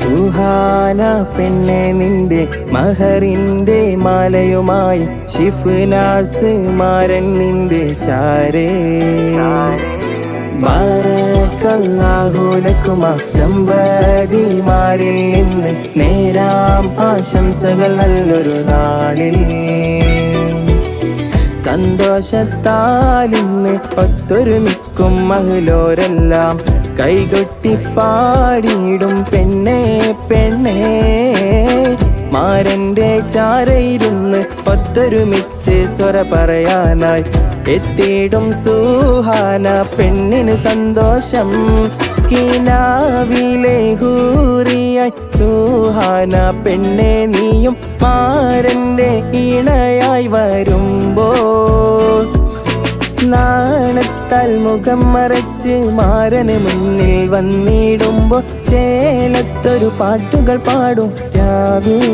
സുഹാന പെണ്ണെ നിന്റെ മഹറിന്റെ മാലയുമായി ഷിഫ്നാസ് മാരൻ നിന്റെ ചാരേ ബാറക്കല്ലാഹു ലക്കുമാ ദമ്പതിമാരിൽ നിന്ന് നേരാം ആശംസകൾ നല്ലൊരു നാളിൽ സന്തോഷത്താൽ ഇന്ന് ഒത്തൊരുമിക്കും മഹലോരെല്ലാം കൈകൊട്ടി പാടിയിടും പെണ്ണേ പെണ്ണേ മാരന്റെ ചാരയിരുന്ന് ഒത്തൊരുമിച്ച് സ്വര പറയാനായി എത്തിയിടും സുഹാന പെണ്ണിന് സന്തോഷം കിനാവിലെ ഹൂറിയായി സുഹാന പെണ്ണെ നീയും മാരന്റെ ഇണയായി വരുമ്പോൾ നാണത്താൽ മുഖം മറച്ച് മാരന് മുന്നിൽ വന്നിടുമ്പോൾ ചേലത്തൊരു പാട്ടുകൾ പാടും രാവിൽ